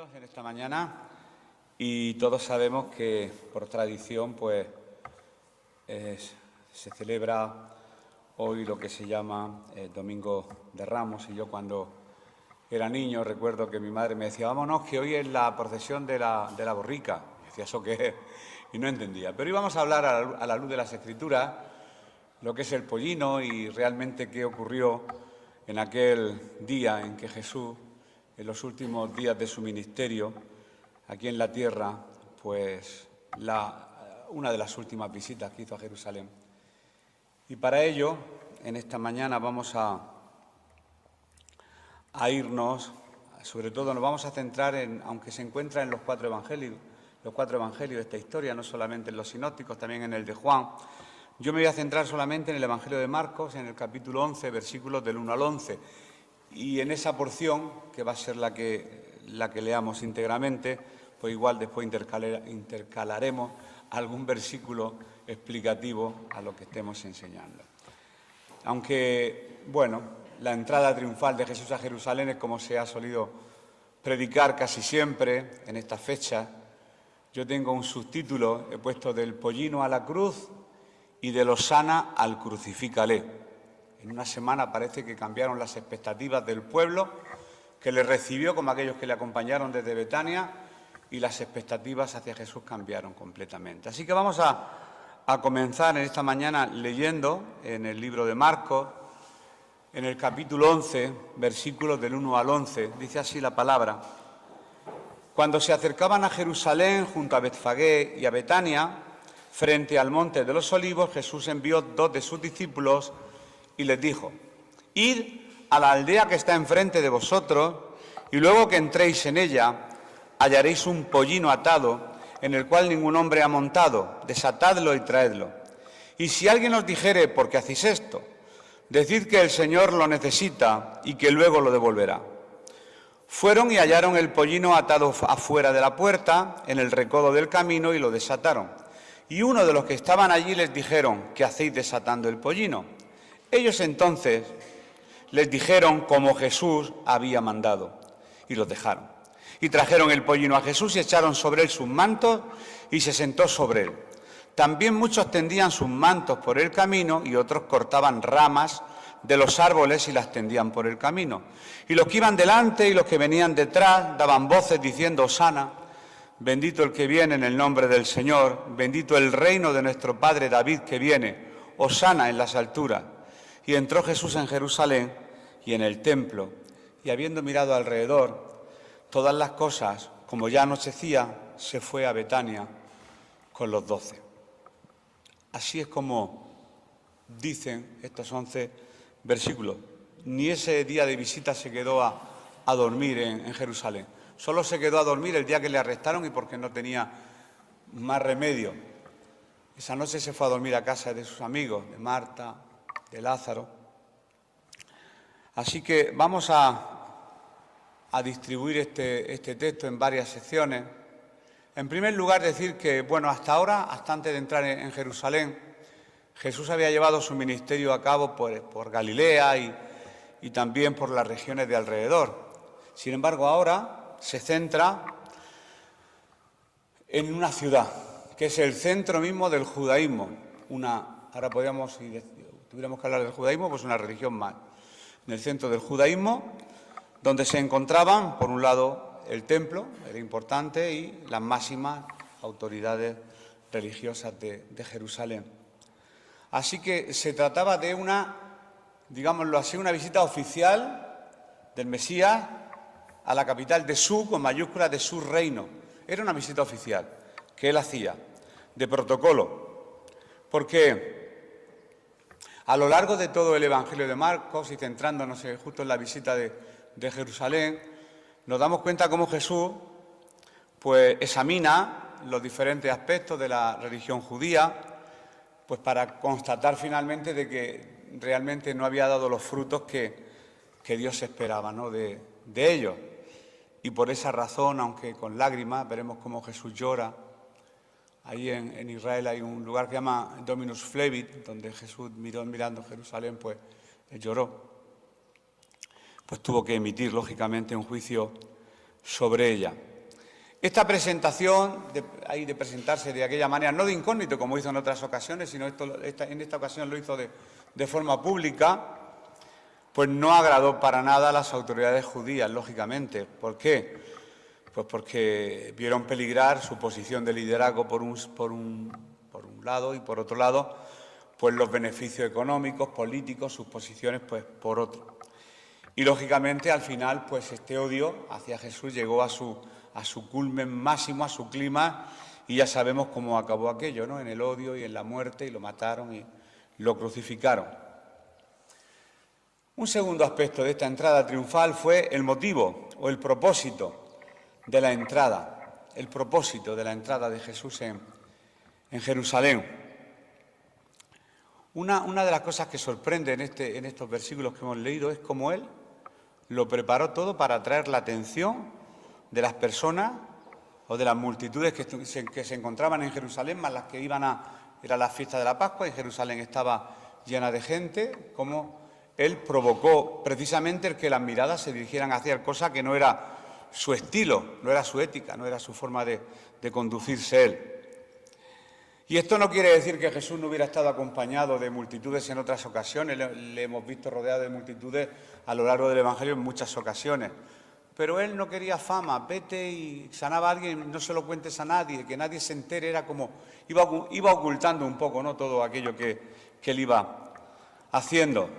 Dios en esta mañana y todos sabemos que por tradición pues se celebra hoy lo que se llama Domingo de Ramos, y yo cuando era niño recuerdo que mi madre me decía: vámonos, que hoy es la procesión de la borrica. Y decía: ¿eso qué es? Y no entendía. Pero íbamos a hablar a la luz de las Escrituras lo que es el pollino y realmente qué ocurrió en aquel día en que Jesús, en los últimos días de su ministerio aquí en la tierra, pues una de las últimas visitas que hizo a Jerusalén. Y para ello, en esta mañana vamos a irnos, sobre todo nos vamos a centrar en, aunque se encuentra en los cuatro evangelios de esta historia, no solamente en los sinópticos, también en el de Juan. Yo me voy a centrar solamente en el Evangelio de Marcos, en el capítulo 11, versículos del 1 al 11. Y en esa porción, que va a ser la que leamos íntegramente, pues igual después intercalaremos algún versículo explicativo a lo que estemos enseñando. Aunque, bueno, la entrada triunfal de Jesús a Jerusalén es como se ha solido predicar casi siempre en esta fecha. Yo tengo un subtítulo, he puesto: del pollino a la cruz y de Osana al crucifícale. En una semana parece que cambiaron las expectativas del pueblo que le recibió, como aquellos que le acompañaron desde Betania, y las expectativas hacia Jesús cambiaron completamente. Así que vamos a comenzar en esta mañana leyendo en el libro de Marcos, en el capítulo 11, versículos del 1 al 11. Dice así la palabra: Cuando se acercaban a Jerusalén, junto a Betfagé y a Betania, frente al monte de los Olivos, Jesús envió 2 de sus discípulos y les dijo: id a la aldea que está enfrente de vosotros, y luego que entréis en ella, hallaréis un pollino atado, en el cual ningún hombre ha montado. Desatadlo y traedlo. Y si alguien os dijere: ¿por qué hacéis esto?, decid que el Señor lo necesita y que luego lo devolverá. Fueron y hallaron el pollino atado afuera de la puerta, en el recodo del camino, y lo desataron. Y uno de los que estaban allí les dijeron: ¿qué hacéis desatando el pollino? Ellos entonces les dijeron como Jesús había mandado, y los dejaron. Y trajeron el pollino a Jesús y echaron sobre él sus mantos, y se sentó sobre él. También muchos tendían sus mantos por el camino, y otros cortaban ramas de los árboles y las tendían por el camino. Y los que iban delante y los que venían detrás daban voces diciendo: Osana, bendito el que viene en el nombre del Señor, bendito el reino de nuestro padre David que viene, Osana en las alturas. Y entró Jesús en Jerusalén y en el templo, y habiendo mirado alrededor todas las cosas, como ya anochecía, se fue a Betania con los 12. Así es como dicen estos 11 versículos. Ni ese día de visita se quedó a dormir en Jerusalén. Solo se quedó a dormir el día que le arrestaron y porque no tenía más remedio. Esa noche se fue a dormir a casa de sus amigos, de Marta, de Lázaro. Así que vamos a distribuir este texto en varias secciones. En primer lugar, decir que, bueno, hasta ahora, hasta antes de entrar en Jerusalén, Jesús había llevado su ministerio a cabo por Galilea y también por las regiones de alrededor. Sin embargo, ahora se centra en una ciudad, que es el centro mismo del judaísmo. Ahora podríamos, si tuviéramos que hablar del judaísmo, pues una religión más. En el centro del judaísmo, donde se encontraban, por un lado, el templo, era importante, y las máximas autoridades religiosas de Jerusalén. Así que se trataba de digámoslo así, una visita oficial del Mesías a la capital de con mayúsculas, de su reino. Era una visita oficial que él hacía, de protocolo, porque a lo largo de todo el Evangelio de Marcos, y centrándonos justo en la visita de Jerusalén, nos damos cuenta cómo Jesús pues examina los diferentes aspectos de la religión judía, pues para constatar finalmente de que realmente no había dado los frutos que Dios esperaba, ¿no?, de ellos. Y por esa razón, aunque con lágrimas, veremos cómo Jesús llora. Ahí en Israel hay un lugar que se llama Dominus Flevit, donde Jesús mirando Jerusalén, pues lloró. Pues tuvo que emitir, lógicamente, un juicio sobre ella. Esta presentación, de presentarse de aquella manera, no de incógnito como hizo en otras ocasiones, sino en esta ocasión lo hizo de forma pública, pues no agradó para nada a las autoridades judías, lógicamente. ¿Por qué? Pues porque vieron peligrar su posición de liderazgo por un lado y por otro lado, pues los beneficios económicos, políticos, sus posiciones, pues por otro. Y lógicamente al final, pues este odio hacia Jesús llegó a su culmen máximo, a su clima, y ya sabemos cómo acabó aquello, ¿no? En el odio y en la muerte, y lo mataron y lo crucificaron. Un segundo aspecto de esta entrada triunfal fue el motivo o el propósito de la entrada, de Jesús en Jerusalén. Una de las cosas que sorprende en estos versículos que hemos leído es cómo Él lo preparó todo para atraer la atención de las personas o de las multitudes que se encontraban en Jerusalén, más las que era la fiesta de la Pascua, y Jerusalén estaba llena de gente, como Él provocó precisamente el que las miradas se dirigieran hacia Él, cosa que no era su estilo, no era su ética, no era su forma de conducirse Él. Y esto no quiere decir que Jesús no hubiera estado acompañado de multitudes en otras ocasiones, le hemos visto rodeado de multitudes a lo largo del Evangelio en muchas ocasiones. Pero Él no quería fama, vete y sanaba a alguien, no se lo cuentes a nadie, que nadie se entere, era como, iba ocultando un poco, ¿no?, todo aquello que Él iba haciendo.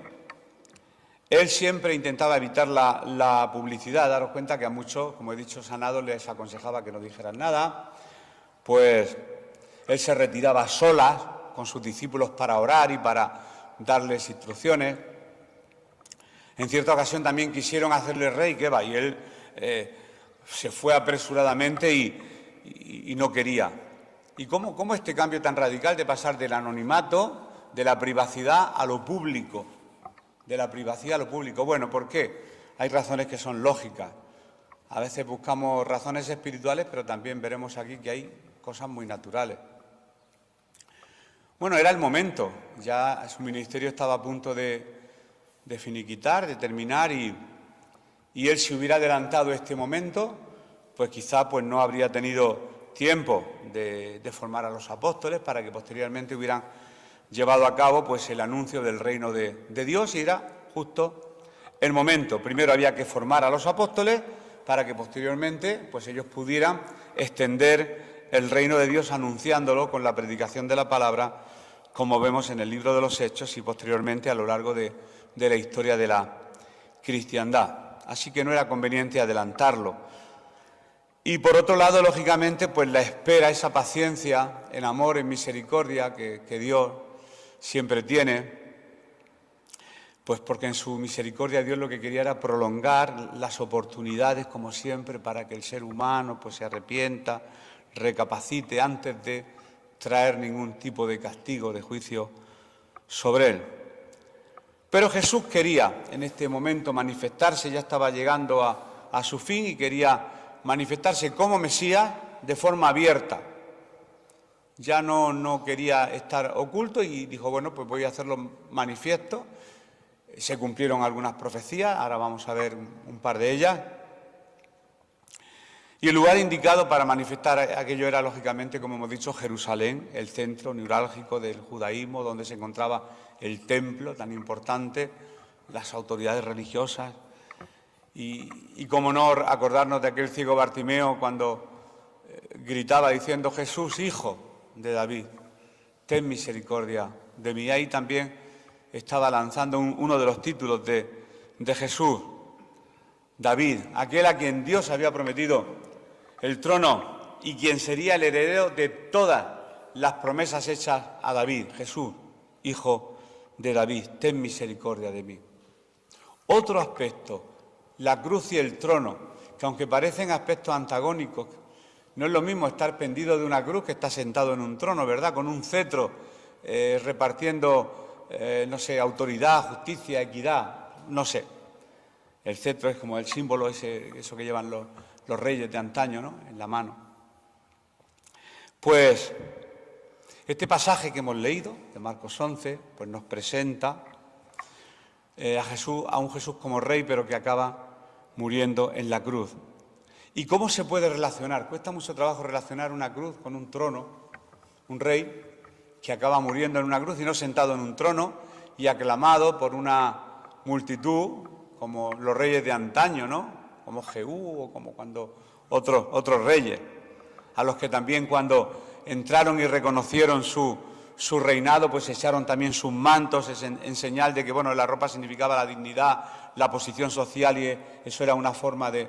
Él siempre intentaba evitar la publicidad, daros cuenta que a muchos, como he dicho, sanados les aconsejaba que no dijeran nada, pues Él se retiraba a solas con sus discípulos para orar y para darles instrucciones. En cierta ocasión también quisieron hacerle rey, que va, y Él se fue apresuradamente y no quería. ¿Y cómo este cambio tan radical de pasar del anonimato, de la privacidad a lo público? Bueno, ¿por qué? Hay razones que son lógicas. A veces buscamos razones espirituales, pero también veremos aquí que hay cosas muy naturales. Bueno, era el momento, ya su ministerio estaba a punto de finiquitar, de terminar, y Él, si hubiera adelantado este momento, pues quizá no habría tenido tiempo de formar a los apóstoles para que posteriormente hubieran llevado a cabo pues el anuncio del reino de Dios, y era justo el momento. Primero había que formar a los apóstoles para que posteriormente pues ellos pudieran extender el reino de Dios anunciándolo con la predicación de la palabra, como vemos en el libro de los Hechos y posteriormente a lo largo de la historia de la cristiandad. Así que no era conveniente adelantarlo. Y por otro lado, lógicamente, pues la espera, esa paciencia en amor, en misericordia que Dios siempre tiene, pues porque en su misericordia Dios lo que quería era prolongar las oportunidades, como siempre, para que el ser humano pues se arrepienta, recapacite antes de traer ningún tipo de castigo, de juicio sobre él. Pero Jesús quería en este momento manifestarse, ya estaba llegando a su fin, y quería manifestarse como Mesías de forma abierta. Ya no quería estar oculto y dijo, bueno, pues voy a hacerlo manifiesto. Se cumplieron algunas profecías, ahora vamos a ver un par de ellas. Y el lugar indicado para manifestar aquello era, lógicamente, como hemos dicho, Jerusalén, el centro neurálgico del judaísmo, donde se encontraba el templo tan importante, las autoridades religiosas. Y cómo no acordarnos de aquel ciego Bartimeo cuando gritaba diciendo, Jesús, hijo de David, ten misericordia de mí. Ahí también estaba lanzando uno de los títulos de Jesús, David, aquel a quien Dios había prometido el trono y quien sería el heredero de todas las promesas hechas a David. Jesús, hijo de David, ten misericordia de mí. Otro aspecto, la cruz y el trono, que aunque parecen aspectos antagónicos, no es lo mismo estar pendido de una cruz que estar sentado en un trono, ¿verdad?, con un cetro, repartiendo, autoridad, justicia, equidad, no sé. El cetro es como el símbolo eso que llevan los reyes de antaño, ¿no?, en la mano. Pues este pasaje que hemos leído, de Marcos 11, pues nos presenta a un Jesús como rey, pero que acaba muriendo en la cruz. ¿Y cómo se puede relacionar? Cuesta mucho trabajo relacionar una cruz con un trono, un rey que acaba muriendo en una cruz y no sentado en un trono y aclamado por una multitud como los reyes de antaño, ¿no? Como Jehú o como cuando otros reyes, a los que también cuando entraron y reconocieron su reinado, pues echaron también sus mantos en señal de que, bueno, la ropa significaba la dignidad, la posición social y eso era una forma de,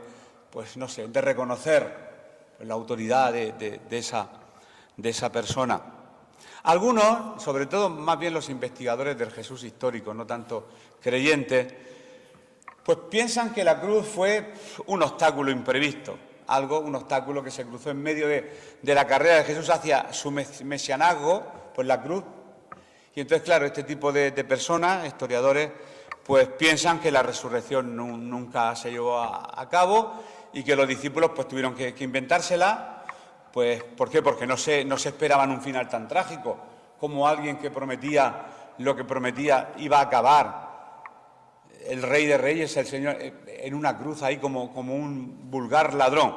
pues no sé, de reconocer la autoridad de esa persona. Algunos, sobre todo más bien los investigadores del Jesús histórico, no tanto creyentes, pues piensan que la cruz fue un obstáculo imprevisto, un obstáculo que se cruzó en medio de la carrera de Jesús hacia su mesianazgo, pues la cruz. Y entonces, claro, este tipo de personas, historiadores, pues piensan que la resurrección nunca se llevó a cabo y que los discípulos pues tuvieron que inventársela. Pues, ¿por qué? Porque no se esperaban un final tan trágico, como alguien que prometía lo que prometía iba a acabar. El Rey de Reyes, el Señor, en una cruz ahí como un vulgar ladrón.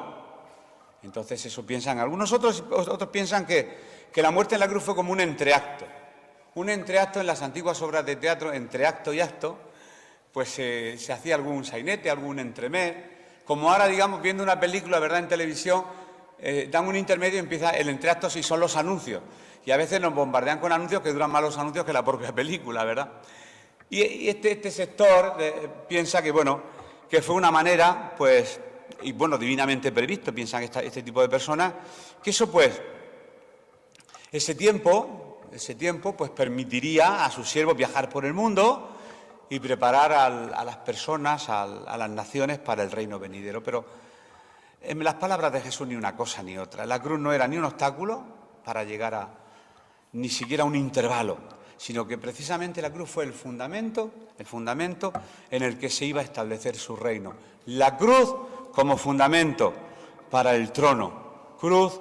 Entonces eso piensan algunos, otros piensan que la muerte en la cruz fue como un entreacto. Un entreacto en las antiguas obras de teatro, entre acto y acto, pues se hacía algún sainete, algún entremés. Como ahora, digamos, viendo una película, ¿verdad?, en televisión, dan un intermedio y empieza el entreacto si son los anuncios. Y a veces nos bombardean con anuncios que duran más los anuncios que la propia película, ¿verdad? Y este sector piensa que, bueno, que fue una manera, pues, y bueno, divinamente previsto, piensan este tipo de personas, que eso, pues, ese tiempo, pues, permitiría a sus siervos viajar por el mundo y preparar a las personas, a las naciones para el reino venidero. Pero en las palabras de Jesús ni una cosa ni otra. La cruz no era ni un obstáculo para llegar a ni siquiera un intervalo, sino que precisamente la cruz fue el fundamento en el que se iba a establecer su reino. La cruz como fundamento para el trono. Cruz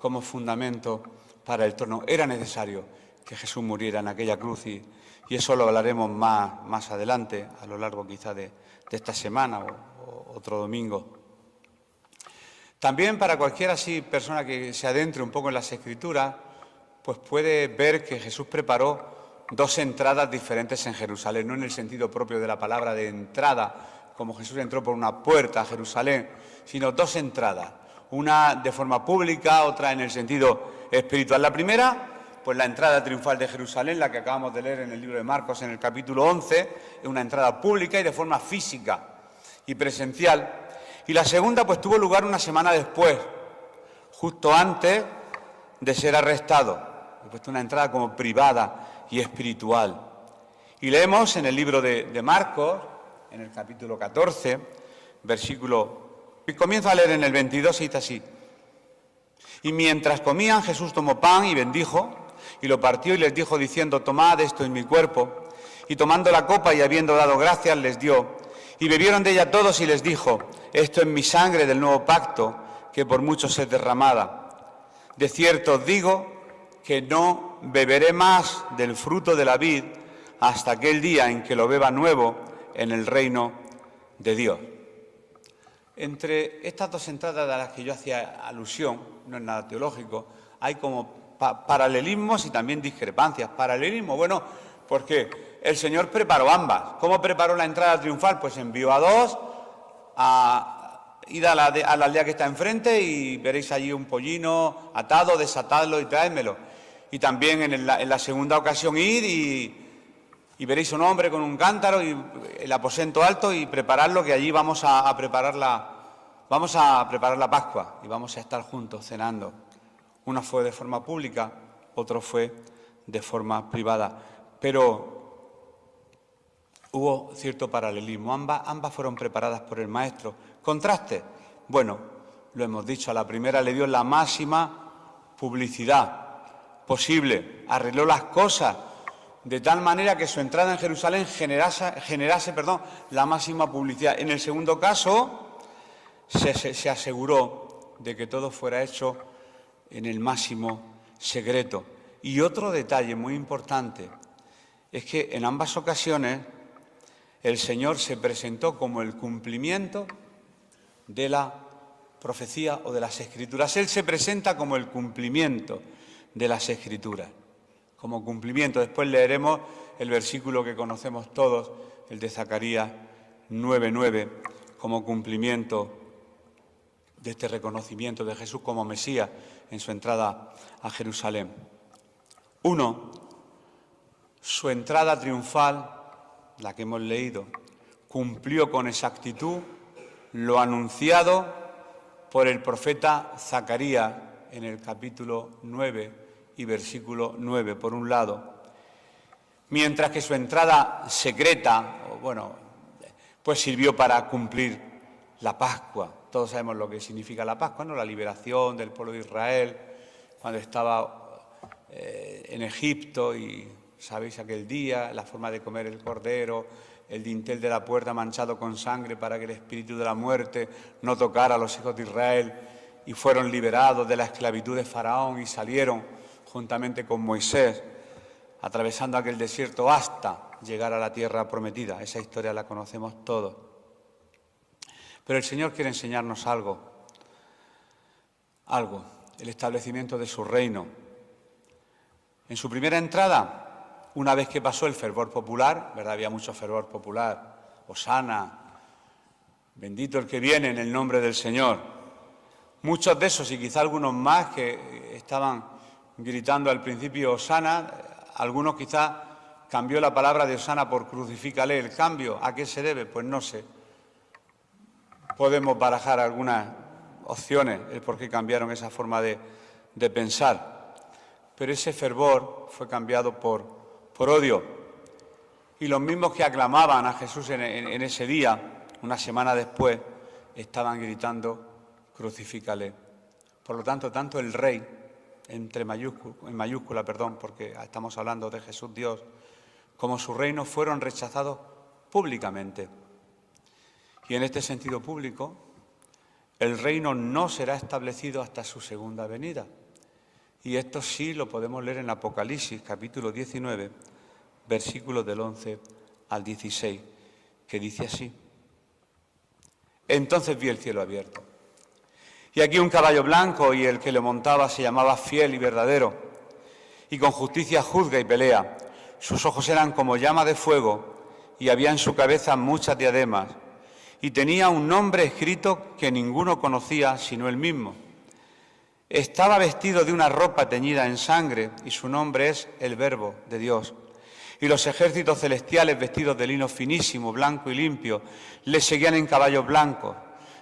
como fundamento para el trono. Era necesario que Jesús muriera en aquella cruz y eso lo hablaremos más adelante, a lo largo quizá de esta semana o otro domingo. También para cualquier así persona que se adentre un poco en las Escrituras, pues puede ver que Jesús preparó dos entradas diferentes en Jerusalén, no en el sentido propio de la palabra de entrada, como Jesús entró por una puerta a Jerusalén, sino dos entradas, una de forma pública, otra en el sentido espiritual. La primera, pues la entrada triunfal de Jerusalén, la que acabamos de leer en el libro de Marcos en el capítulo 11, es una entrada pública y de forma física y presencial. Y la segunda, pues tuvo lugar una semana después, justo antes de ser arrestado. He puesto una entrada como privada y espiritual. Y leemos en el libro de Marcos, en el capítulo 14, versículo... Y comienzo a leer en el 22 y dice así. Y mientras comían, Jesús tomó pan y bendijo, y lo partió y les dijo diciendo, tomad, esto es mi cuerpo. Y tomando la copa y habiendo dado gracias, les dio. Y bebieron de ella todos y les dijo, esto es mi sangre del nuevo pacto, que por muchos es derramada. De cierto os digo que no beberé más del fruto de la vid hasta aquel día en que lo beba nuevo en el reino de Dios. Entre estas dos entradas a las que yo hacía alusión, no es nada teológico, hay como paralelismos y también discrepancias. Paralelismo, bueno, porque el Señor preparó ambas. ¿Cómo preparó la entrada triunfal? Pues envió a dos, id a la aldea que está enfrente y veréis allí un pollino atado, desatadlo y traédmelo. Y también en la segunda ocasión id y veréis un hombre con un cántaro y el aposento alto y prepararlo, que allí vamos a preparar la Pascua y vamos a estar juntos cenando. Una fue de forma pública, otro fue de forma privada. Pero hubo cierto paralelismo. Ambas fueron preparadas por el Maestro. ¿Contraste? Bueno, lo hemos dicho, a la primera le dio la máxima publicidad posible. Arregló las cosas de tal manera que su entrada en Jerusalén generase la máxima publicidad. En el segundo caso, se aseguró de que todo fuera hecho en el máximo secreto. Y otro detalle muy importante es que en ambas ocasiones el Señor se presentó como el cumplimiento de la profecía o de las Escrituras. Él se presenta como el cumplimiento de las Escrituras, como cumplimiento. Después leeremos el versículo que conocemos todos, el de Zacarías 9:9, como cumplimiento de este reconocimiento de Jesús como Mesías en su entrada a Jerusalén. 1. Su entrada triunfal, la que hemos leído, cumplió con exactitud lo anunciado por el profeta Zacarías en el capítulo 9 y versículo 9, por un lado, mientras que su entrada secreta, pues sirvió para cumplir la Pascua. Todos sabemos lo que significa la Pascua, ¿no? La liberación del pueblo de Israel cuando estaba en Egipto y sabéis aquel día, la forma de comer el cordero, el dintel de la puerta manchado con sangre para que el espíritu de la muerte no tocara a los hijos de Israel, y fueron liberados de la esclavitud de Faraón y salieron juntamente con Moisés, atravesando aquel desierto hasta llegar a la tierra prometida. Esa historia la conocemos todos. Pero el Señor quiere enseñarnos algo, el establecimiento de su reino. En su primera entrada, una vez que pasó el fervor popular, ¿verdad? Había mucho fervor popular, hosana, bendito el que viene en el nombre del Señor. Muchos de esos y quizá algunos más que estaban gritando al principio hosana, algunos quizá cambió la palabra de hosana por crucifícale. ¿El cambio a qué se debe? Pues no sé. Podemos barajar algunas opciones, el por qué cambiaron esa forma de pensar. Pero ese fervor fue cambiado por odio. Y los mismos que aclamaban a Jesús en ese día, una semana después, estaban gritando, crucifícale. Por lo tanto, tanto el Rey, en mayúscula, porque estamos hablando de Jesús Dios, como su reino fueron rechazados públicamente. Y en este sentido público, el reino no será establecido hasta su segunda venida. Y esto sí lo podemos leer en Apocalipsis, capítulo 19, versículos del 11 al 16, que dice así: Entonces vi el cielo abierto, y aquí un caballo blanco, y el que lo montaba se llamaba Fiel y Verdadero, y con justicia juzga y pelea. Sus ojos eran como llama de fuego, y había en su cabeza muchas diademas, y tenía un nombre escrito que ninguno conocía sino él mismo. Estaba vestido de una ropa teñida en sangre, y su nombre es el Verbo de Dios. Y los ejércitos celestiales, vestidos de lino finísimo, blanco y limpio, le seguían en caballos blancos.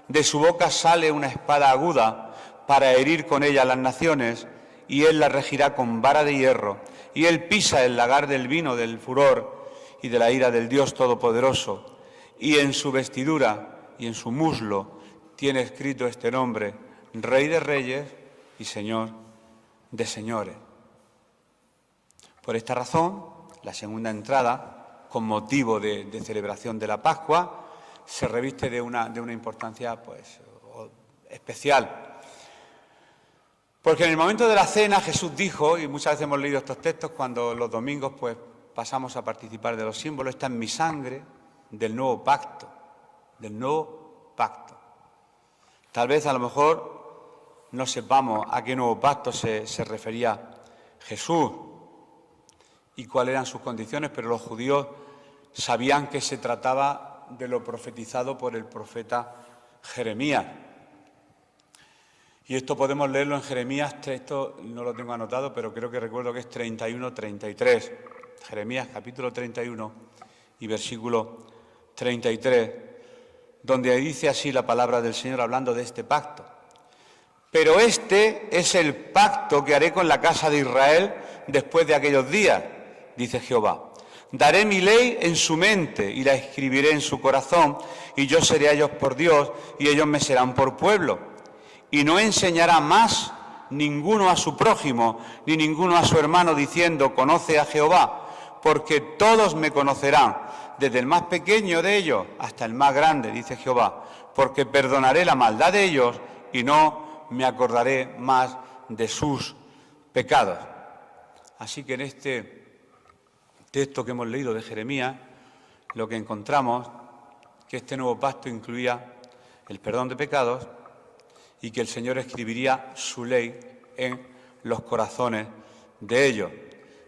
De su boca sale una espada aguda para herir con ella a las naciones, y él la regirá con vara de hierro. Y él pisa el lagar del vino del furor y de la ira del Dios Todopoderoso. Y en su vestidura y en su muslo tiene escrito este nombre: Rey de Reyes y Señor de Señores. Por esta razón, la segunda entrada, con motivo de celebración de la Pascua, se reviste de una importancia especial. Porque en el momento de la cena Jesús dijo, y muchas veces hemos leído estos textos cuando los domingos pasamos a participar de los símbolos: esta es mi sangre del nuevo pacto, Tal vez a lo mejor no sepamos a qué nuevo pacto se refería Jesús y cuáles eran sus condiciones, pero los judíos sabían que se trataba de lo profetizado por el profeta Jeremías. Y esto podemos leerlo en Jeremías, esto no lo tengo anotado, pero creo que recuerdo que es 31-33. Jeremías capítulo 31 y versículo 33, donde dice así la palabra del Señor hablando de este pacto: Pero este es el pacto que haré con la casa de Israel después de aquellos días, dice Jehová. Daré mi ley en su mente y la escribiré en su corazón, y yo seré a ellos por Dios, y ellos me serán por pueblo. Y no enseñará más ninguno a su prójimo, ni ninguno a su hermano, diciendo: conoce a Jehová, porque todos me conocerán, desde el más pequeño de ellos hasta el más grande, dice Jehová, porque perdonaré la maldad de ellos y no me acordaré más de sus pecados. Así que en este texto que hemos leído de Jeremías, lo que encontramos que este nuevo pacto incluía el perdón de pecados y que el Señor escribiría su ley en los corazones de ellos.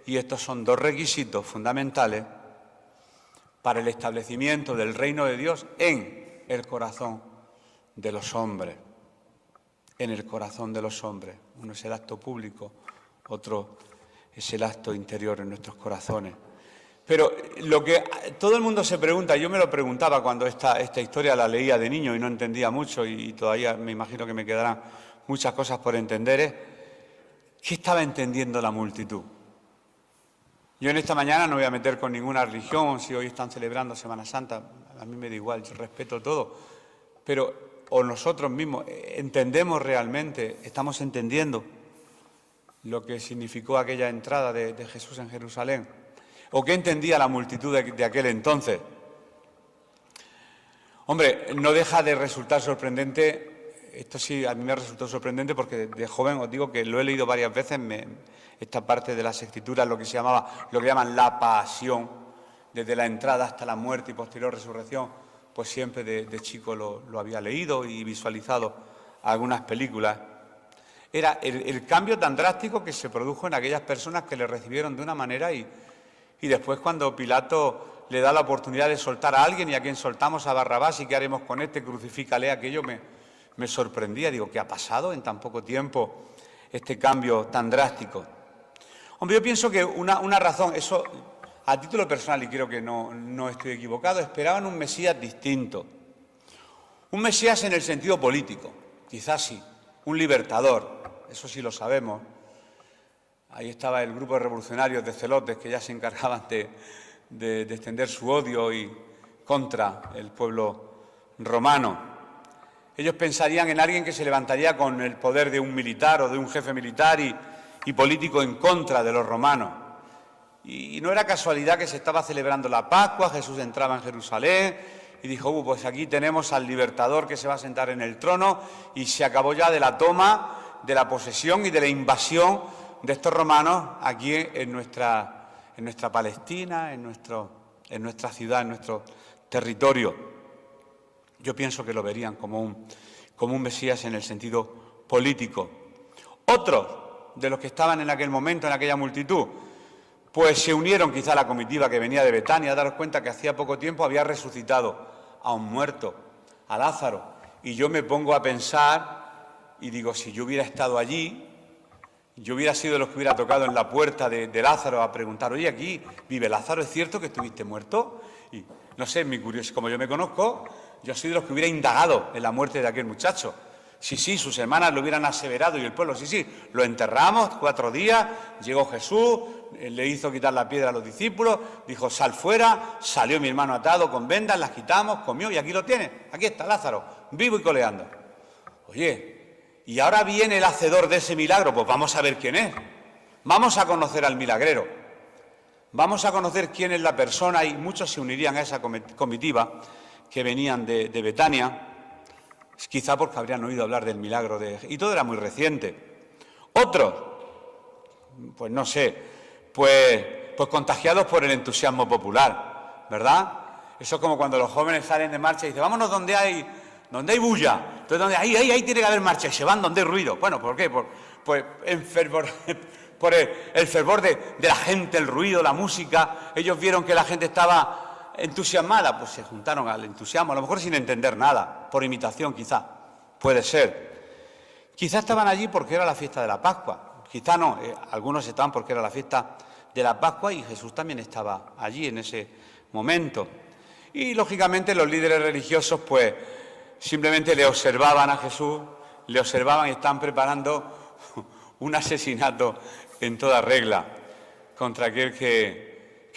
Y estos son dos requisitos fundamentales para el establecimiento del reino de Dios en el corazón de los hombres. En el corazón de los hombres. Uno es el acto público, otro es el acto interior en nuestros corazones. Pero lo que todo el mundo se pregunta, yo me lo preguntaba cuando esta historia la leía de niño y no entendía mucho, y todavía me imagino que me quedarán muchas cosas por entender, es ¿qué estaba entendiendo la multitud? Yo en esta mañana no voy a meter con ninguna religión, si hoy están celebrando Semana Santa, a mí me da igual, yo respeto todo, pero o nosotros mismos entendemos realmente, estamos entendiendo lo que significó aquella entrada de Jesús en Jerusalén, o qué entendía la multitud de aquel entonces. Hombre, no deja de resultar sorprendente, esto sí a mí me resultó sorprendente porque de joven os digo que lo he leído varias veces, esta parte de las Escrituras, lo que llaman la pasión, desde la entrada hasta la muerte y posterior resurrección, pues siempre de chico lo había leído y visualizado algunas películas. Era el cambio tan drástico que se produjo en aquellas personas que le recibieron de una manera y después cuando Pilato le da la oportunidad de soltar a alguien y a quien soltamos a Barrabás y qué haremos con este, crucifícale, aquello me sorprendía. Digo, ¿qué ha pasado en tan poco tiempo este cambio tan drástico? Hombre, yo pienso que una razón, eso a título personal, y creo que no estoy equivocado, esperaban un Mesías distinto. Un Mesías en el sentido político, quizás sí, un libertador, eso sí lo sabemos. Ahí estaba el grupo de revolucionarios de Celotes que ya se encargaban de extender su odio y contra el pueblo romano. Ellos pensarían en alguien que se levantaría con el poder de un militar o de un jefe militar y político en contra de los romanos. Y no era casualidad que se estaba celebrando la Pascua, Jesús entraba en Jerusalén y dijo, pues aquí tenemos al libertador que se va a sentar en el trono, y se acabó ya de la toma, de la posesión y de la invasión de estos romanos aquí en nuestra Palestina, en nuestra ciudad, en nuestro territorio. Yo pienso que lo verían como un Mesías en el sentido político. Otros de los que estaban en aquel momento, en aquella multitud, pues se unieron quizá a la comitiva que venía de Betania. Daros cuenta que hacía poco tiempo había resucitado a un muerto, a Lázaro. Y yo me pongo a pensar y digo, si yo hubiera estado allí, yo hubiera sido de los que hubiera tocado en la puerta de Lázaro a preguntar, oye, aquí vive Lázaro, ¿es cierto que estuviste muerto? Y no sé, mi curiosidad, como yo me conozco, yo soy de los que hubiera indagado en la muerte de aquel muchacho. Sí, sus hermanas lo hubieran aseverado y el pueblo, sí, lo enterramos 4 días, llegó Jesús, le hizo quitar la piedra a los discípulos, dijo, sal fuera, salió mi hermano atado con vendas, las quitamos, comió y aquí lo tiene, aquí está Lázaro, vivo y coleando. Oye, y ahora viene el hacedor de ese milagro, pues vamos a ver quién es, vamos a conocer al milagrero, vamos a conocer quién es la persona, y muchos se unirían a esa comitiva que venían de Betania, quizá porque habrían oído hablar del milagro y todo era muy reciente. Otros, pues no sé, pues contagiados por el entusiasmo popular, ¿verdad? Eso es como cuando los jóvenes salen de marcha y dicen, vámonos donde hay bulla. Entonces, donde ahí tiene que haber marcha, y se van donde hay ruido. Bueno, ¿por qué? Por el fervor de la gente, el ruido, la música. Ellos vieron que la gente estaba entusiasmada, pues se juntaron al entusiasmo, a lo mejor sin entender nada, por imitación quizá, puede ser. Quizá estaban allí porque era la fiesta de la Pascua, quizá no, algunos estaban porque era la fiesta de la Pascua y Jesús también estaba allí en ese momento. Y lógicamente los líderes religiosos pues simplemente le observaban a Jesús, le observaban y están preparando un asesinato en toda regla contra aquel que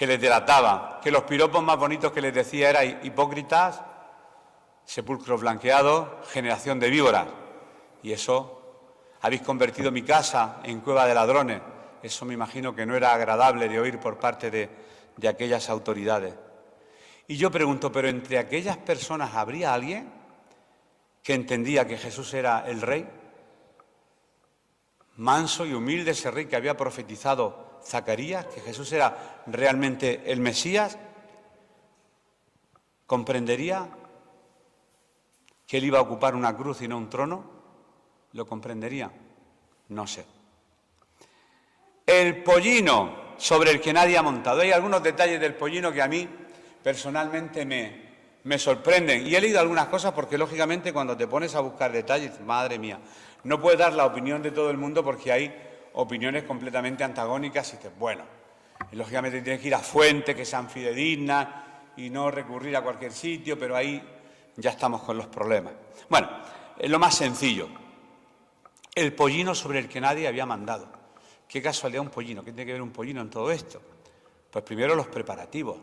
les delataba, que los piropos más bonitos que les decía eran hipócritas, sepulcros blanqueados, generación de víboras. Y eso, habéis convertido mi casa en cueva de ladrones. Eso me imagino que no era agradable de oír por parte de aquellas autoridades. Y yo pregunto, ¿pero entre aquellas personas habría alguien que entendía que Jesús era el rey? Manso y humilde ese rey que había profetizado Zacarías, que Jesús era realmente el Mesías, ¿comprendería que él iba a ocupar una cruz y no un trono? ¿Lo comprenderían? No sé. El pollino sobre el que nadie ha montado. Hay algunos detalles del pollino que a mí personalmente me sorprenden. Y he leído algunas cosas porque, lógicamente, cuando te pones a buscar detalles, madre mía, no puedes dar la opinión de todo el mundo porque hay opiniones completamente antagónicas y dices, bueno, y lógicamente tienes que ir a fuentes que sean fidedignas y no recurrir a cualquier sitio, pero ahí ya estamos con los problemas. Bueno, es lo más sencillo. El pollino sobre el que nadie había mandado. ¿Qué casualidad un pollino? ¿Qué tiene que ver un pollino en todo esto? Pues primero los preparativos.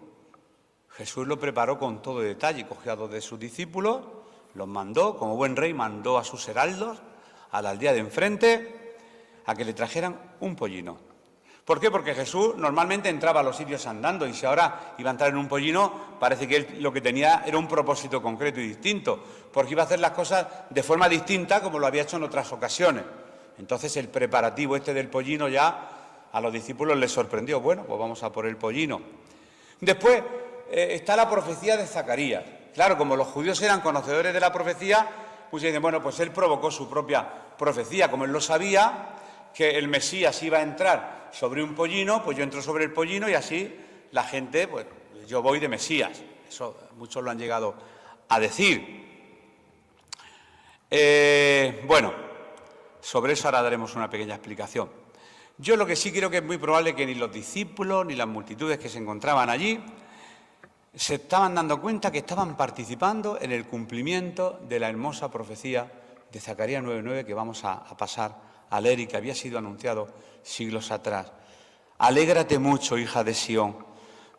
Jesús lo preparó con todo detalle, cogió a 2 de sus discípulos, los mandó, como buen rey, mandó a sus heraldos a la aldea de enfrente a que le trajeran un pollino. ¿Por qué? Porque Jesús normalmente entraba a los sitios andando y si ahora iba a entrar en un pollino, parece que él lo que tenía era un propósito concreto y distinto, porque iba a hacer las cosas de forma distinta como lo había hecho en otras ocasiones. Entonces el preparativo este del pollino ya a los discípulos les sorprendió. Bueno, pues vamos a por el pollino. Después está la profecía de Zacarías. Claro, como los judíos eran conocedores de la profecía, pues dicen, bueno, pues él provocó su propia profecía. Como él lo sabía, que el Mesías iba a entrar sobre un pollino, pues yo entro sobre el pollino y así la gente, pues yo voy de Mesías. Eso muchos lo han llegado a decir. Bueno, sobre eso ahora daremos una pequeña explicación. Yo lo que sí creo que es muy probable que ni los discípulos ni las multitudes que se encontraban allí se estaban dando cuenta que estaban participando en el cumplimiento de la hermosa profecía de Zacarías 9:9 que vamos a pasar a leer y que había sido anunciado siglos atrás. Alégrate mucho, hija de Sión,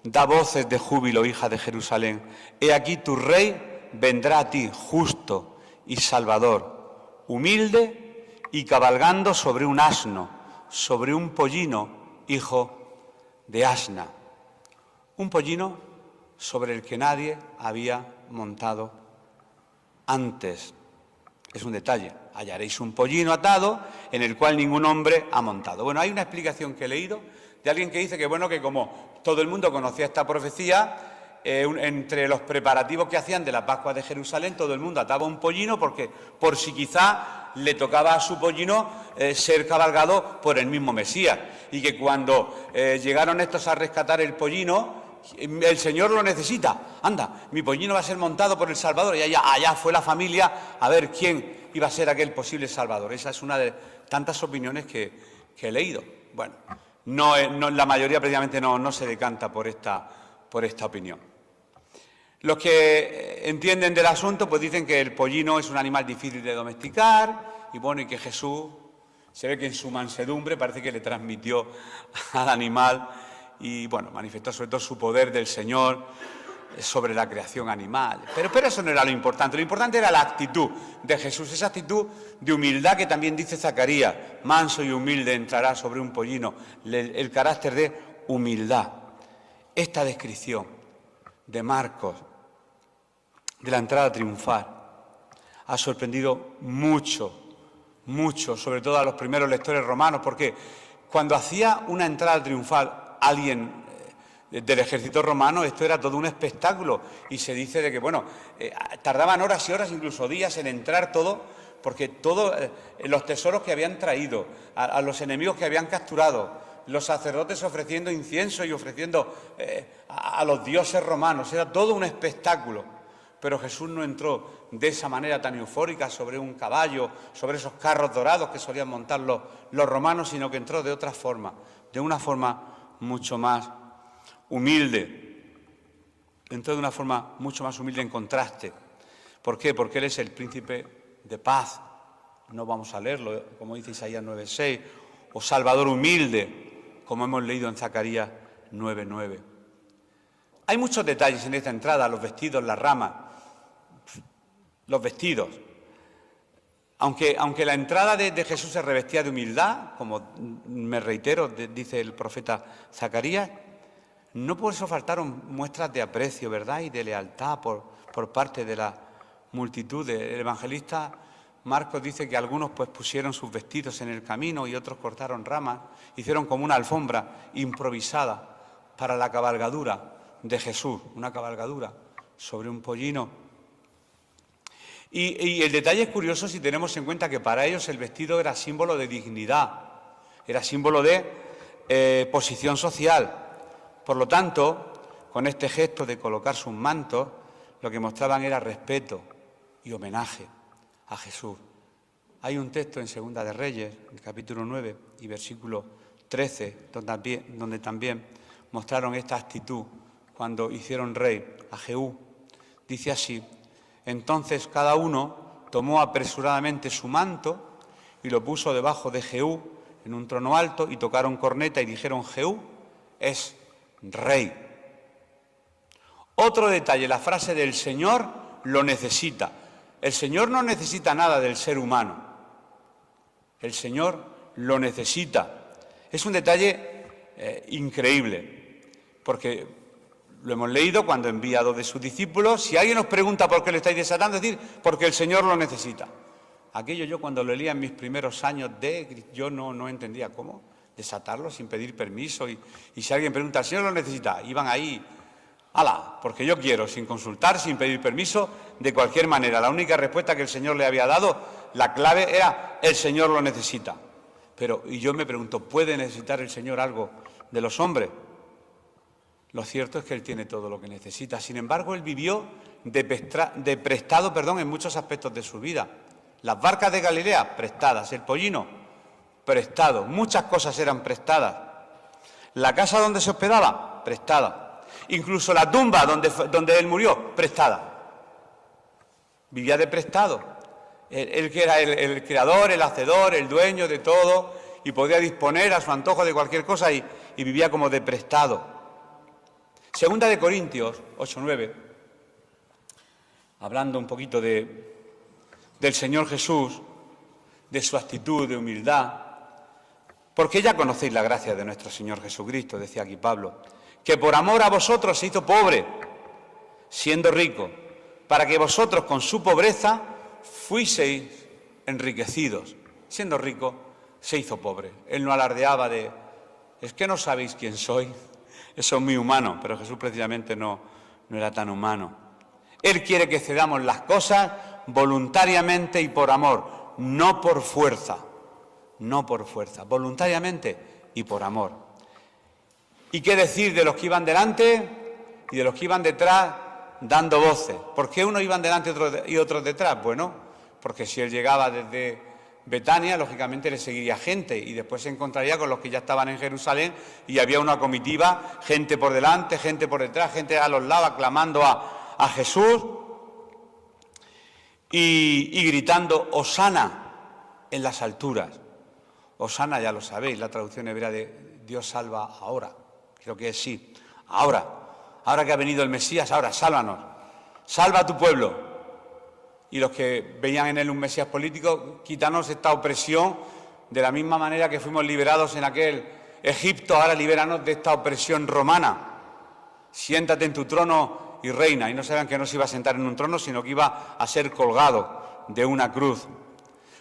da voces de júbilo, hija de Jerusalén. He aquí tu rey vendrá a ti, justo y salvador, humilde y cabalgando sobre un asno, sobre un pollino, hijo de asna. Un pollino sobre el que nadie había montado antes. Es un detalle. Hallaréis un pollino atado en el cual ningún hombre ha montado. Bueno, hay una explicación que he leído de alguien que dice que, bueno, que como todo el mundo conocía esta profecía, entre los preparativos que hacían de la Pascua de Jerusalén, todo el mundo ataba un pollino porque por si quizá le tocaba a su pollino ser cabalgado por el mismo Mesías. Y que cuando llegaron estos a rescatar el pollino, el Señor lo necesita. Anda, mi pollino va a ser montado por el Salvador. Y allá fue la familia a ver quién iba a ser aquel posible Salvador. Esa es una de tantas opiniones que he leído. Bueno, la mayoría precisamente no se decanta por esta opinión. Los que entienden del asunto pues dicen que el pollino es un animal difícil de domesticar y bueno, y que Jesús se ve que en su mansedumbre parece que le transmitió al animal y bueno, manifestó sobre todo su poder del Señor sobre la creación animal. Pero eso no era lo importante era la actitud de Jesús, esa actitud de humildad que también dice Zacarías, manso y humilde entrará sobre un pollino, el carácter de humildad. Esta descripción de Marcos, de la entrada triunfal, ha sorprendido mucho, sobre todo a los primeros lectores romanos, porque cuando hacía una entrada triunfal alguien del ejército romano, esto era todo un espectáculo y se dice de que, bueno, tardaban horas y horas, incluso días en entrar todo, porque todos los tesoros que habían traído, a los enemigos que habían capturado, los sacerdotes ofreciendo incienso y ofreciendo a los dioses romanos, era todo un espectáculo. Pero Jesús no entró de esa manera tan eufórica sobre un caballo, sobre esos carros dorados que solían montar los romanos, sino que entró de otra forma, de una forma mucho más humilde. Entró de una forma mucho más humilde en contraste. ¿Por qué? Porque Él es el príncipe de paz. No vamos a leerlo, como dice Isaías 9:6, o Salvador humilde, como hemos leído en Zacarías 9:9. Hay muchos detalles en esta entrada, los vestidos, las ramas, los vestidos. Aunque la entrada de Jesús se revestía de humildad, como me reitero, dice el profeta Zacarías, no por eso faltaron muestras de aprecio, ¿verdad?, y de lealtad por parte de la multitud. El evangelista Marcos dice que algunos pues pusieron sus vestidos en el camino y otros cortaron ramas, hicieron como una alfombra improvisada para la cabalgadura de Jesús, una cabalgadura sobre un pollino. Y el detalle es curioso si tenemos en cuenta que para ellos el vestido era símbolo de dignidad, era símbolo de posición social. Por lo tanto, con este gesto de colocar sus mantos, lo que mostraban era respeto y homenaje a Jesús. Hay un texto en Segunda de Reyes, en el capítulo 9 y versículo 13, donde también mostraron esta actitud cuando hicieron rey a Jehú. Dice así: entonces cada uno tomó apresuradamente su manto y lo puso debajo de Jehú en un trono alto, y tocaron corneta y dijeron: Jehú es rey. Otro detalle, la frase del Señor lo necesita. El Señor no necesita nada del ser humano. El Señor lo necesita. Es un detalle increíble, porque lo hemos leído cuando envía a 2 de sus discípulos. Si alguien os pregunta por qué lo estáis desatando, es decir, porque el Señor lo necesita. Aquello yo cuando lo leía en mis primeros años yo no entendía cómo desatarlo sin pedir permiso. Y si alguien pregunta, ¿el Señor lo necesita? Iban ahí, ¡hala!, porque yo quiero, sin consultar, sin pedir permiso, de cualquier manera. La única respuesta que el Señor le había dado, la clave era: el Señor lo necesita. Y yo me pregunto, ¿puede necesitar el Señor algo de los hombres? Lo cierto es que Él tiene todo lo que necesita. Sin embargo, Él vivió de prestado en muchos aspectos de su vida. Las barcas de Galilea, prestadas. El pollino, prestado. Muchas cosas eran prestadas. La casa donde se hospedaba, prestada. Incluso la tumba donde Él murió, prestada. Vivía de prestado. Él que era el creador, el hacedor, el dueño de todo, y podía disponer a su antojo de cualquier cosa, y vivía como de prestado. Segunda de Corintios 8:9, hablando un poquito del Señor Jesús, de su actitud de humildad, porque ya conocéis la gracia de nuestro Señor Jesucristo, decía aquí Pablo, que por amor a vosotros se hizo pobre, siendo rico, para que vosotros con su pobreza fuiseis enriquecidos. Siendo rico, se hizo pobre. Él no alardeaba de: es que no sabéis quién soy. Eso es muy humano, pero Jesús precisamente no era tan humano. Él quiere que cedamos las cosas voluntariamente y por amor, no por fuerza, voluntariamente y por amor. ¿Y qué decir de los que iban delante y de los que iban detrás dando voces? ¿Por qué unos iban delante y otros detrás? Bueno, porque si Él llegaba desde Betania, lógicamente le seguiría gente, y después se encontraría con los que ya estaban en Jerusalén, y había una comitiva, gente por delante, gente por detrás, gente a los lados aclamando a Jesús y gritando Hosana en las alturas. Hosana, ya lo sabéis, la traducción hebrea de Dios salva ahora. Creo que es sí, ahora que ha venido el Mesías, ahora sálvanos, salva a tu pueblo. Y los que veían en Él un Mesías político, quítanos esta opresión, de la misma manera que fuimos liberados en aquel Egipto, ahora libéranos de esta opresión romana. Siéntate en tu trono y reina. Y no sabían que no se iba a sentar en un trono, sino que iba a ser colgado de una cruz.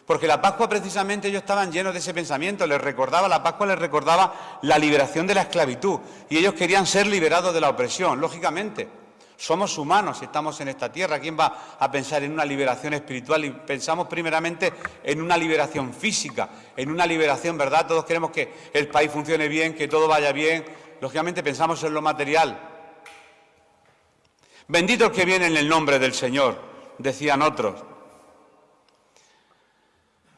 Porque la Pascua, precisamente, ellos estaban llenos de ese pensamiento. La Pascua les recordaba la liberación de la esclavitud, y ellos querían ser liberados de la opresión, lógicamente. Somos humanos y estamos en esta tierra. ¿Quién va a pensar en una liberación espiritual? Y pensamos primeramente en una liberación física, en una liberación, ¿verdad? Todos queremos que el país funcione bien, que todo vaya bien. Lógicamente pensamos en lo material. Bendito el que viene en el nombre del Señor, decían otros.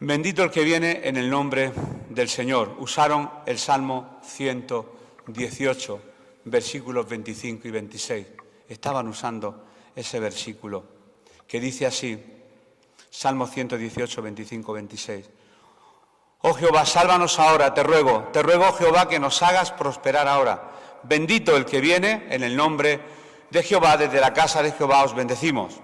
Bendito el que viene en el nombre del Señor. Usaron el Salmo 118, versículos 25 y 26. Estaban usando ese versículo que dice así, Salmo 118, 25, 26. Oh Jehová, sálvanos ahora, te ruego, Jehová, que nos hagas prosperar ahora. Bendito el que viene en el nombre de Jehová, desde la casa de Jehová os bendecimos.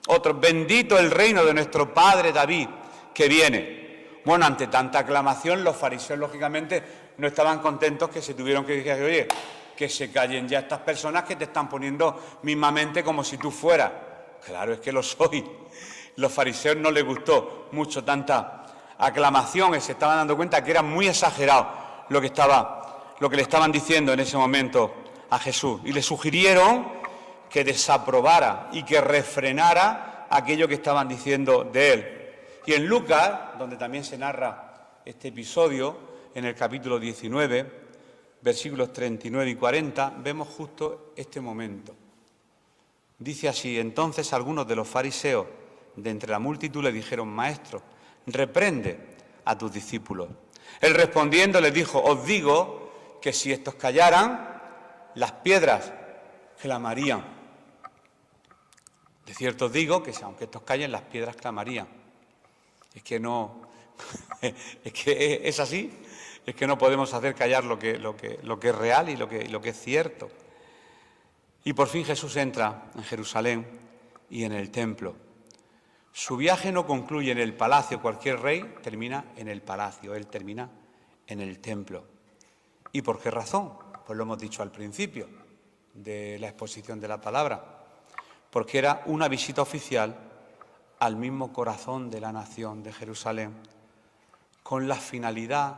Otro, bendito el reino de nuestro padre David, que viene. Bueno, ante tanta aclamación, los fariseos, lógicamente, no estaban contentos, que se tuvieron que decir: oye, que se callen ya estas personas que te están poniendo mismamente como si tú fueras. Claro, es que lo soy. Los fariseos no les gustó mucho tanta aclamación, y se estaban dando cuenta que era muy exagerado lo que le estaban diciendo en ese momento a Jesús. Y le sugirieron que desaprobara y que refrenara aquello que estaban diciendo de él. Y en Lucas, donde también se narra este episodio, en el capítulo 19, versículos 39 y 40, vemos justo este momento. Dice así: entonces algunos de los fariseos de entre la multitud le dijeron: Maestro, reprende a tus discípulos. Él respondiendo les dijo: os digo que si estos callaran, las piedras clamarían. De cierto os digo que aunque estos callen, las piedras clamarían. Es que no, es que es así, es que no podemos hacer callar lo que es real y lo que es cierto. Y por fin Jesús entra en Jerusalén y en el templo. Su viaje no concluye en el palacio. Cualquier rey termina en el palacio, él termina en el templo. ¿Y por qué razón? Pues lo hemos dicho al principio de la exposición de la palabra. Porque era una visita oficial al mismo corazón de la nación de Jerusalén, con la finalidad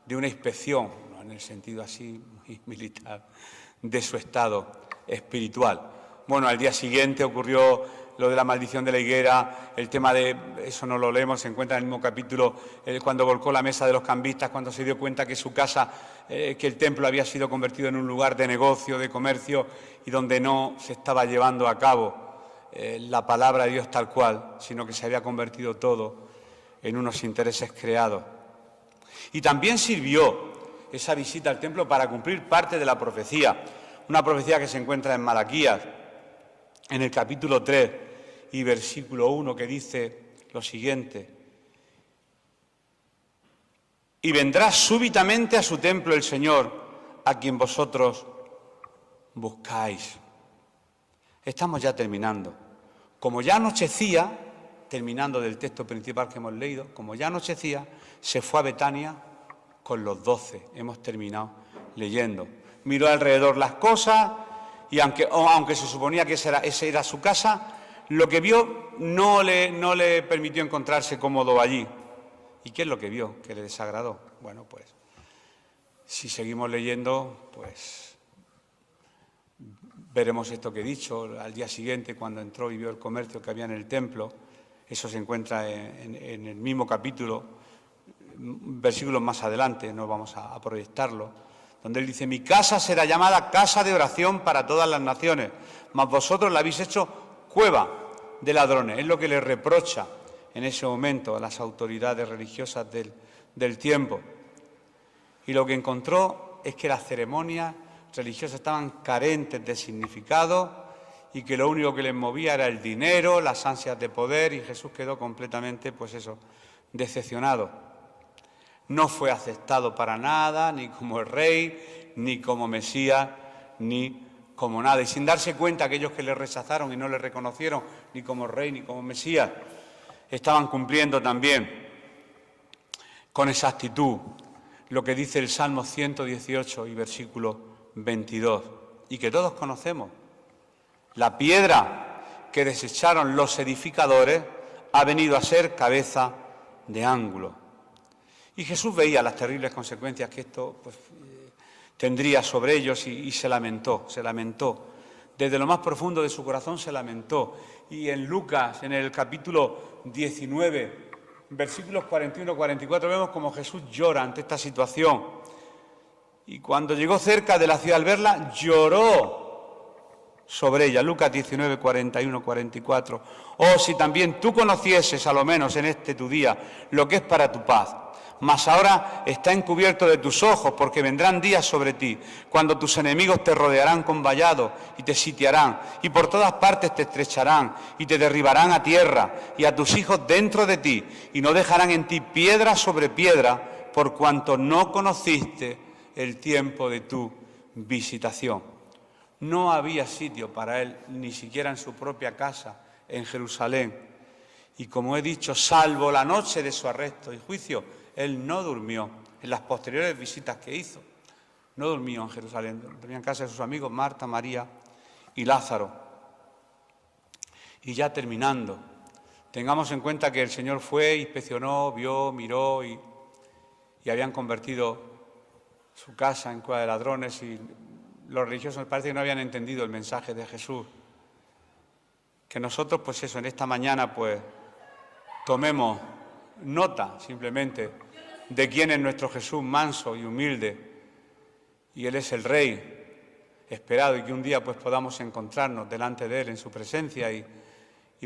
de una inspección, no en el sentido así muy militar, de su estado espiritual. Bueno, al día siguiente ocurrió lo de la maldición de la higuera, el tema de, eso no lo leemos, se encuentra en el mismo capítulo, cuando volcó la mesa de los cambistas, cuando se dio cuenta que su casa, que el templo había sido convertido en un lugar de negocio, de comercio, y donde no se estaba llevando a cabo la palabra de Dios tal cual, sino que se había convertido todo en unos intereses creados. Y también sirvió esa visita al templo para cumplir parte de la profecía, una profecía que se encuentra en Malaquías, en el capítulo 3 y versículo 1, que dice lo siguiente: y vendrá súbitamente a su templo el Señor, a quien vosotros buscáis. Estamos ya terminando. Como ya anochecía, terminando del texto principal que hemos leído, como ya anochecía, se fue a Betania con los 12. Hemos terminado leyendo. Miró alrededor las cosas y aunque se suponía que esa era su casa, lo que vio no le permitió encontrarse cómodo allí. ¿Y qué es lo que vio? ¿Qué le desagradó? Bueno, pues si seguimos leyendo, pues veremos esto que he dicho. Al día siguiente, cuando entró y vio el comercio que había en el templo, eso se encuentra en el mismo capítulo, versículos más adelante, no vamos a proyectarlo, donde él dice: mi casa será llamada casa de oración para todas las naciones, mas vosotros la habéis hecho cueva de ladrones. Es lo que le reprocha en ese momento a las autoridades religiosas del tiempo. Y lo que encontró es que las ceremonias religiosas estaban carentes de significado y que lo único que les movía era el dinero, las ansias de poder, y Jesús quedó completamente, pues eso, decepcionado. No fue aceptado para nada, ni como el rey, ni como Mesías, ni como nada. Y sin darse cuenta, aquellos que le rechazaron y no le reconocieron ni como rey ni como Mesías, estaban cumpliendo también con exactitud lo que dice el Salmo 118 y versículo 22, y que todos conocemos: la piedra que desecharon los edificadores ha venido a ser cabeza de ángulo. Y Jesús veía las terribles consecuencias que esto tendría sobre ellos y se lamentó. Desde lo más profundo de su corazón se lamentó. Y en Lucas, en el capítulo 19, versículos 41-44, vemos como Jesús llora ante esta situación. Y cuando llegó cerca de la ciudad, al verla, lloró sobre ella. Lucas 19, 41, 44. Oh, si también tú conocieses, a lo menos en este tu día, lo que es para tu paz. Mas ahora está encubierto de tus ojos, porque vendrán días sobre ti, cuando tus enemigos te rodearán con vallado y te sitiarán, y por todas partes te estrecharán, y te derribarán a tierra, y a tus hijos dentro de ti, y no dejarán en ti piedra sobre piedra, por cuanto no conociste el tiempo de tu visitación. No había sitio para él, ni siquiera en su propia casa, en Jerusalén. Y como he dicho, salvo la noche de su arresto y juicio, él no durmió en las posteriores visitas que hizo. No durmió en Jerusalén, dormía en casa de sus amigos Marta, María y Lázaro. Y ya terminando, tengamos en cuenta que el Señor fue, inspeccionó, vio, miró y habían convertido su casa en cueva de ladrones, y los religiosos parece que no habían entendido el mensaje de Jesús. que nosotros, pues eso, en esta mañana, pues tomemos nota simplemente de quién es nuestro Jesús manso y humilde, y Él es el Rey esperado, y que un día pues podamos encontrarnos delante de Él en su presencia y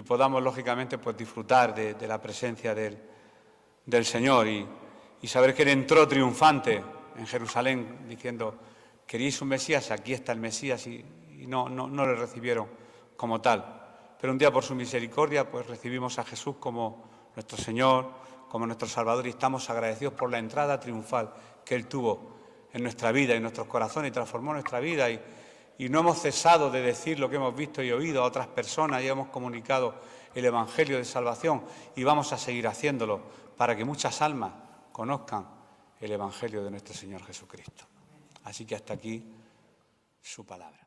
podamos lógicamente pues disfrutar de la presencia del Señor y saber que Él entró triunfante en Jerusalén diciendo: queríais un Mesías, aquí está el Mesías, y no le recibieron como tal. Pero un día por su misericordia pues recibimos a Jesús como nuestro Señor, como nuestro Salvador, y estamos agradecidos por la entrada triunfal que Él tuvo en nuestra vida, en nuestros corazones, y transformó nuestra vida, y no hemos cesado de decir lo que hemos visto y oído a otras personas, y hemos comunicado el Evangelio de salvación, y vamos a seguir haciéndolo para que muchas almas conozcan el Evangelio de nuestro Señor Jesucristo. Así que hasta aquí su palabra.